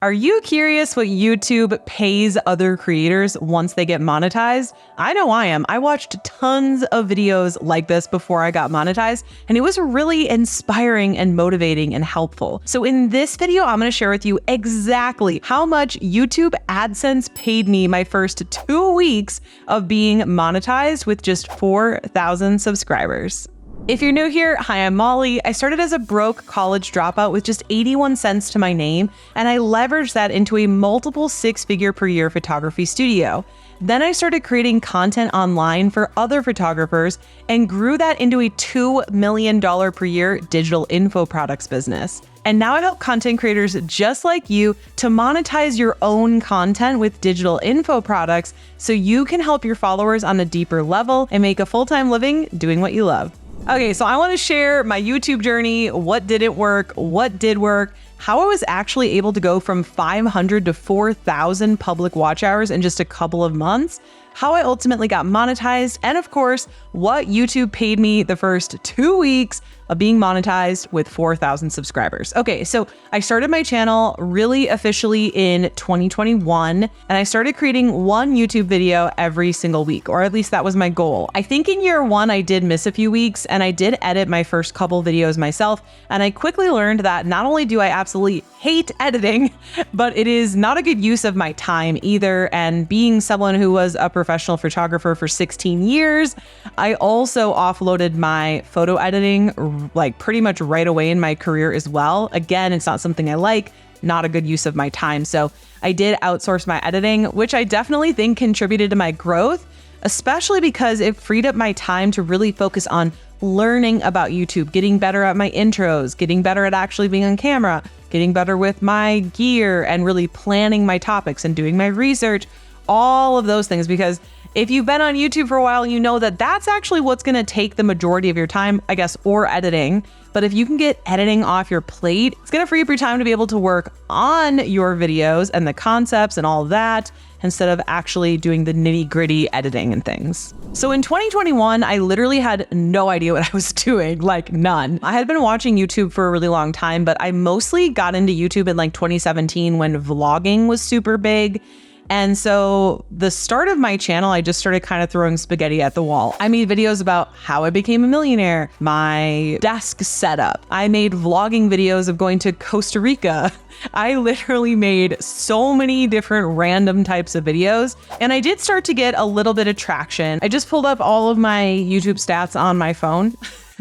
Are you curious what YouTube pays other creators once they get monetized? I know I am. I watched tons of videos like this before I got monetized, and it was really inspiring and motivating and helpful. So in this video, I'm going to share with you exactly how much YouTube AdSense paid me my first 2 weeks of being monetized with just 4,000 subscribers. If you're new here, hi, I'm Molly. I started as a broke college dropout with just 81 cents to my name, and I leveraged that into a multiple six-figure per year photography studio. Then I started creating content online for other photographers and grew that into a $2 million per year digital info products business. And now I help content creators just like you to monetize your own content with digital info products so you can help your followers on a deeper level and make a full-time living doing what you love. Okay, so I want to share my YouTube journey, what didn't work, what did work, how I was actually able to go from 500 to 4,000 public watch hours in just a couple of months, how I ultimately got monetized, and of course, what YouTube paid me the first 2 weeks of being monetized with 4,000 subscribers. Okay, so I started my channel really officially in 2021, and I started creating one YouTube video every single week, or at least that was my goal. I think in year one, I did miss a few weeks, and I did edit my first couple videos myself, and I quickly learned that not only do I absolutely hate editing, but it is not a good use of my time either. And being someone who was a professional photographer for 16 years, I also offloaded my photo editing like pretty much right away in my career as well. Again, it's not something I like, not a good use of my time. So I did outsource my editing, which I definitely think contributed to my growth, especially because it freed up my time to really focus on learning about YouTube, getting better at my intros, getting better at actually being on camera, getting better with my gear, and really planning my topics and doing my research, all of those things. Because if you've been on YouTube for a while, you know that that's actually what's going to take the majority of your time, I guess, or editing. But if you can get editing off your plate, it's going to free up your time to be able to work on your videos and the concepts and all of that, instead of actually doing the nitty-gritty editing and things. So in 2021, I literally had no idea what I was doing, like none. I had been watching YouTube for a really long time, but I mostly got into YouTube in like 2017 when vlogging was super big. And so the start of my channel, I just started kind of throwing spaghetti at the wall. I made videos about how I became a millionaire, my desk setup. I made vlogging videos of going to Costa Rica. I literally made so many different random types of videos, and I did start to get a little bit of traction. I just pulled up all of my YouTube stats on my phone.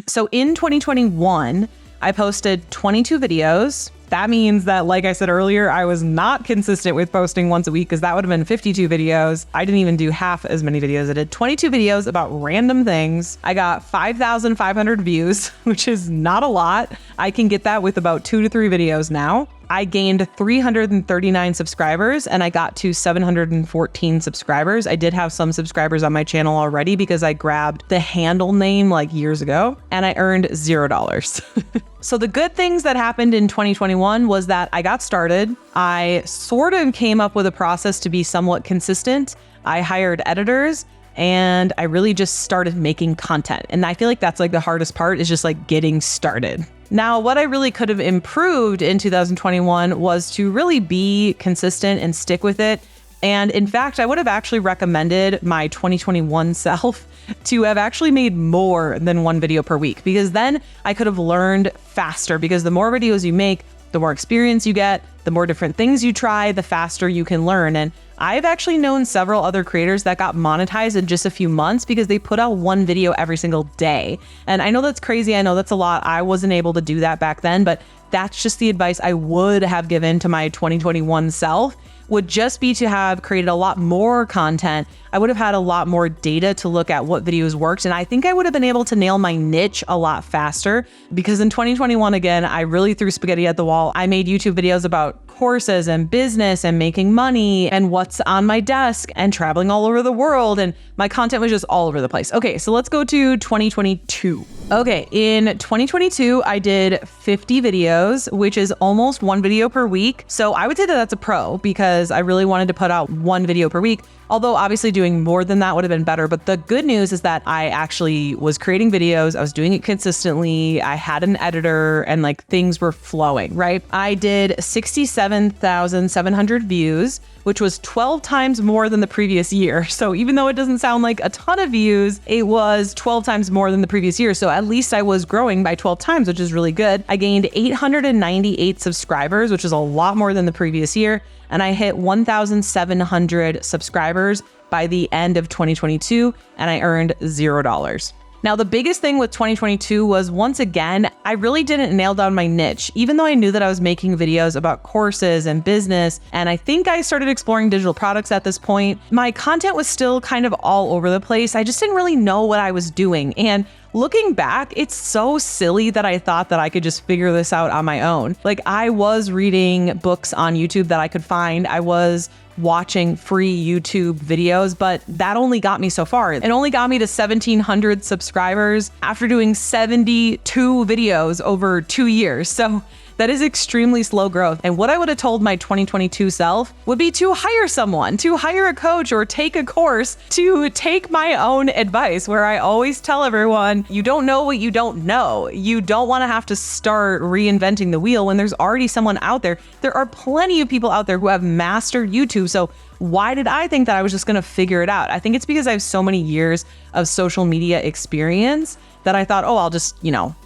So in 2021, I posted 22 videos. That means that, like I said earlier, I was not consistent with posting once a week because that would have been 52 videos. I didn't even do half as many videos. I did 22 videos about random things. I got 5,500 views, which is not a lot. I can get that with about 2 to 3 videos now. I gained 339 subscribers and I got to 714 subscribers. I did have some subscribers on my channel already because I grabbed the handle name like years ago, and I earned $0. So the good things that happened in 2021 was that I got started. I sort of came up with a process to be somewhat consistent. I hired editors, and I really just started making content. And I feel like that's like the hardest part, is just like getting started. Now, what I really could have improved in 2021 was to really be consistent and stick with it. And in fact, I would have actually recommended my 2021 self to have actually made more than one video per week, because then I could have learned faster, because the more videos you make, the more experience you get, the more different things you try, the faster you can learn. And I've actually known several other creators that got monetized in just a few months because they put out one video every single day. And I know that's crazy. I know that's a lot. I wasn't able to do that back then, but that's just the advice I would have given to my 2021 self, would just be to have created a lot more content. I would have had a lot more data to look at what videos worked. And I think I would have been able to nail my niche a lot faster, because in 2021, again, I really threw spaghetti at the wall. I made YouTube videos about courses and business and making money and what's on my desk and traveling all over the world. And my content was just all over the place. Okay, so let's go to 2022. Okay, in 2022, I did 50 videos, which is almost one video per week. So I would say that that's a pro, because I really wanted to put out one video per week. Although obviously doing more than that would have been better. But the good news is that I actually was creating videos. I was doing it consistently. I had an editor and like things were flowing, right? I did 66 67,700 views, which was 12 times more than the previous year. So even though it doesn't sound like a ton of views, it was 12 times more than the previous year. So at least I was growing by 12 times, which is really good. I gained 898 subscribers, which is a lot more than the previous year. And I hit 1,700 subscribers by the end of 2022, and I earned $0. Now, the biggest thing with 2022 was, once again, I really didn't nail down my niche. Even though I knew that I was making videos about courses and business, and I think I started exploring digital products at this point, my content was still kind of all over the place. I just didn't really know what I was doing. And looking back, it's so silly that I thought that I could just figure this out on my own. Like, I was reading books on YouTube that I could find. I was watching free YouTube videos, but that only got me so far. It only got me to 1,700 subscribers after doing 72 videos over 2 years. So that is extremely slow growth. And what I would have told my 2022 self would be to hire someone, to hire a coach or take a course, to take my own advice, where I always tell everyone, you don't know what you don't know. You don't want to have to start reinventing the wheel when there's already someone out there. There are plenty of people out there who have mastered YouTube. So why did I think that I was just going to figure it out? I think it's because I have so many years of social media experience that I thought, oh, I'll just,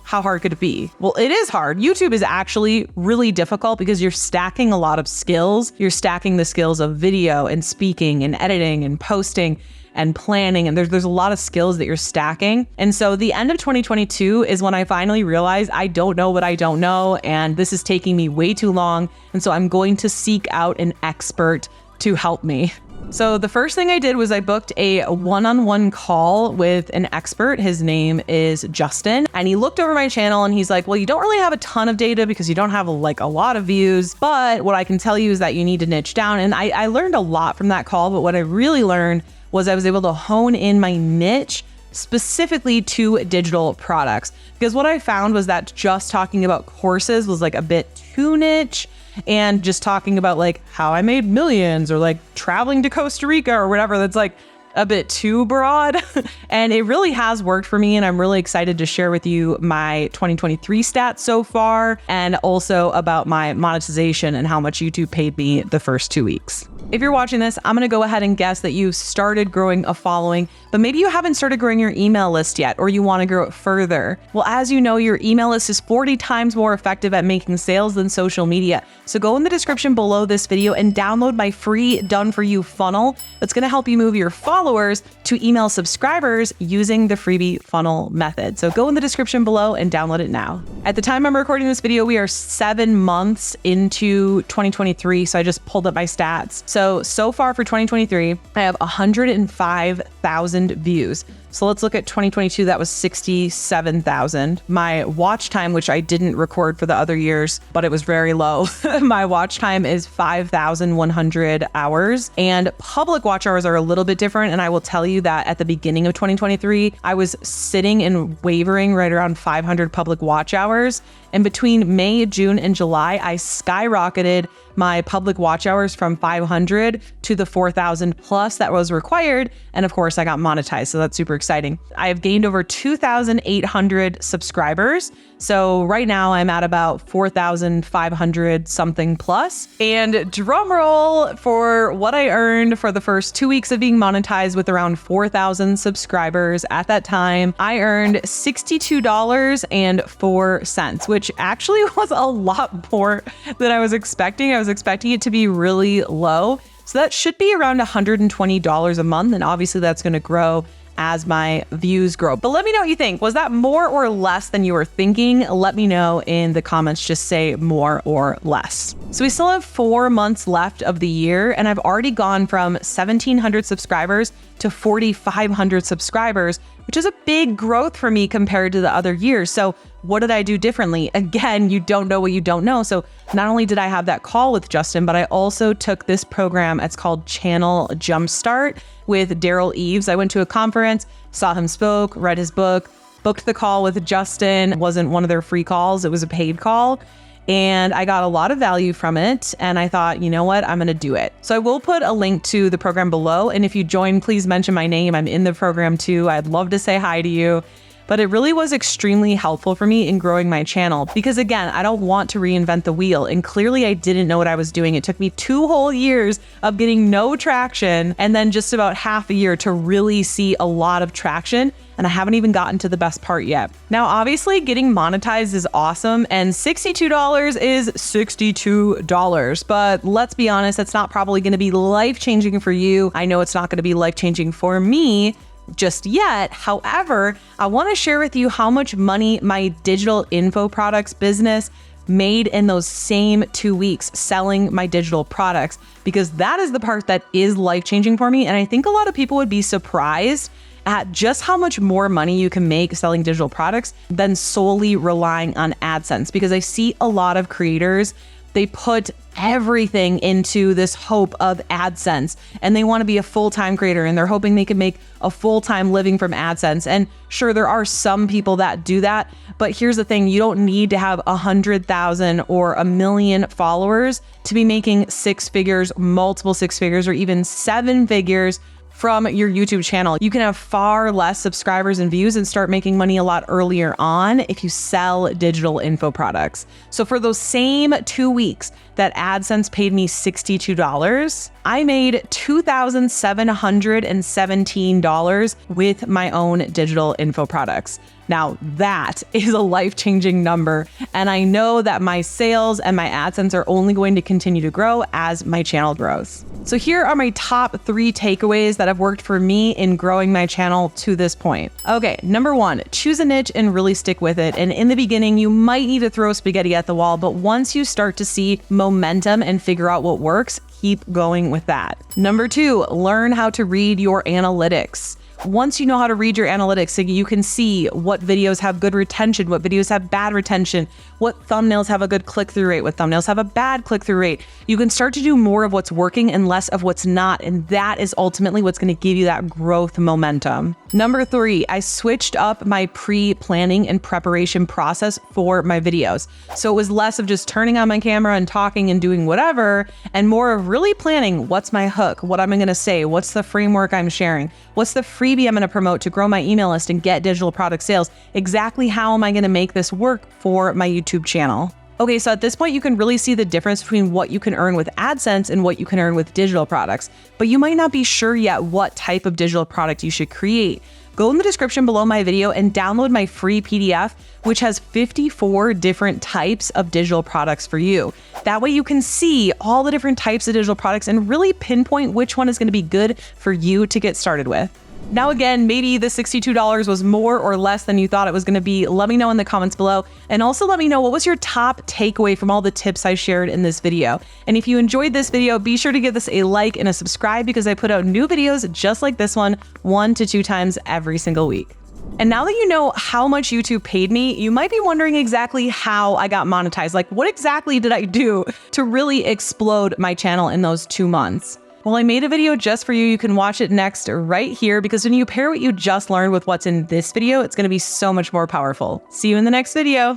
how hard could it be? Well, it is hard. YouTube is actually really difficult because you're stacking a lot of skills. You're stacking the skills of video and speaking and editing and posting and planning. And there's a lot of skills that you're stacking. And so the end of 2022 is when I finally realized I don't know what I don't know. And this is taking me way too long. And so I'm going to seek out an expert to help me. So the first thing I did was I booked a one-on-one call with an expert. His name is Justin, and he looked over my channel and he's like, well, you don't really have a ton of data because you don't have a lot of views, but what I can tell you is that you need to niche down. And I learned a lot from that call, but what I really learned was I was able to hone in my niche specifically to digital products. Because what I found was that just talking about courses was like a bit too niche, and just talking about like how I made millions or like traveling to Costa Rica or whatever, that's like a bit too broad. And it really has worked for me. And I'm really excited to share with you my 2023 stats so far, and also about my monetization and how much YouTube paid me the first 2 weeks. If you're watching this, I'm going to go ahead and guess that you've started growing a following, but maybe you haven't started growing your email list yet, or you want to grow it further. Well, as you know, your email list is 40 times more effective at making sales than social media. So go in the description below this video and download my free done-for-you funnel that's going to help you move your followers to email subscribers using the freebie funnel method. So go in the description below and download it now. At the time I'm recording this video, we are 7 months into 2023. So I just pulled up my stats. So far for 2023, I have 105,000 views. So let's look at 2022. That was 67,000. My watch time, which I didn't record for the other years, but it was very low. My watch time is 5,100 hours, and public watch hours are a little bit different. And I will tell you that at the beginning of 2023, I was sitting and wavering right around 500 public watch hours. And between May, June, and July, I skyrocketed my public watch hours from 500 to the 4,000 plus that was required. And of course, I got monetized. So that's super exciting. I have gained over 2,800 subscribers. So right now I'm at about 4,500 something plus. And drum roll for what I earned for the first 2 weeks of being monetized with around 4,000 subscribers. At that time, I earned $62.04, which actually was a lot more than I was expecting. I was expecting it to be really low. So that should be around $120 a month. And obviously that's going to grow as my views grow. But let me know what you think. Was that more or less than you were thinking? Let me know in the comments. Just say more or less. So we still have 4 months left of the year, and I've already gone from 1,700 subscribers to 4,500 subscribers, which is a big growth for me compared to the other years. So what did I do differently? Again, you don't know what you don't know. So not only did I have that call with Justin, but I also took this program. It's called Channel Jumpstart with Daryl Eves. I went to a conference, saw him spoke, read his book, booked the call with Justin. It wasn't one of their free calls. It was a paid call. And I got a lot of value from it. And I thought, you know what, I'm going to do it. So I will put a link to the program below. And if you join, please mention my name. I'm in the program too. I'd love to say hi to you. but it really was extremely helpful for me in growing my channel because again, I don't want to reinvent the wheel. And clearly I didn't know what I was doing. It took me 2 whole years of getting no traction and then just about half a year to really see a lot of traction. And I haven't even gotten to the best part yet. Now, obviously getting monetized is awesome and $62 is $62, but let's be honest, that's not probably going to be life-changing for you. I know it's not going to be life-changing for me just yet. However, I want to share with you how much money my digital info products business made in those same 2 weeks selling my digital products, because that is the part that is life-changing for me. And I think a lot of people would be surprised at just how much more money you can make selling digital products than solely relying on AdSense. Because I see a lot of creators, they put everything into this hope of AdSense and they want to be a full-time creator and they're hoping they can make a full-time living from AdSense. And sure, there are some people that do that, but here's the thing, you don't need to have 100,000 or 1 million followers to be making 6 figures, multiple 6 figures, or even 7 figures from your YouTube channel. You can have far less subscribers and views and start making money a lot earlier on if you sell digital info products. So for those same 2 weeks that AdSense paid me $62, I made $2,717 with my own digital info products. Now that is a life-changing number. And I know that my sales and my AdSense are only going to continue to grow as my channel grows. So here are my top 3 takeaways that have worked for me in growing my channel to this point. Okay, number 1, choose a niche and really stick with it. And in the beginning, you might need to throw spaghetti at the wall, but once you start to see momentum and figure out what works, keep going with that. Number 2, learn how to read your analytics. Once you know how to read your analytics, so you can see what videos have good retention, what videos have bad retention, what thumbnails have a good click-through rate, what thumbnails have a bad click-through rate, you can start to do more of what's working and less of what's not. And that is ultimately what's going to give you that growth momentum. Number 3, I switched up my pre-planning and preparation process for my videos. So it was less of just turning on my camera and talking and doing whatever, and more of really planning what's my hook, what am I going to say, what's the framework I'm sharing, what's the freebie I'm going to promote to grow my email list and get digital product sales, exactly how am I going to make this work for my YouTube channel. Okay, so at this point, you can really see the difference between what you can earn with AdSense and what you can earn with digital products, but you might not be sure yet what type of digital product you should create. Go in the description below my video and download my free PDF, which has 54 different types of digital products for you. That way you can see all the different types of digital products and really pinpoint which one is going to be good for you to get started with. Now, again, maybe the $62 was more or less than you thought it was going to be. Let me know in the comments below. And also let me know, what was your top takeaway from all the tips I shared in this video? And if you enjoyed this video, be sure to give this a like and a subscribe, because I put out new videos just like this one 1 to 2 times every single week. And now that you know how much YouTube paid me, you might be wondering exactly how I got monetized. Like, what exactly did I do to really explode my channel in those 2 months? Well, I made a video just for you. You can watch it next right here, because when you pair what you just learned with what's in this video, it's going to be so much more powerful. See you in the next video.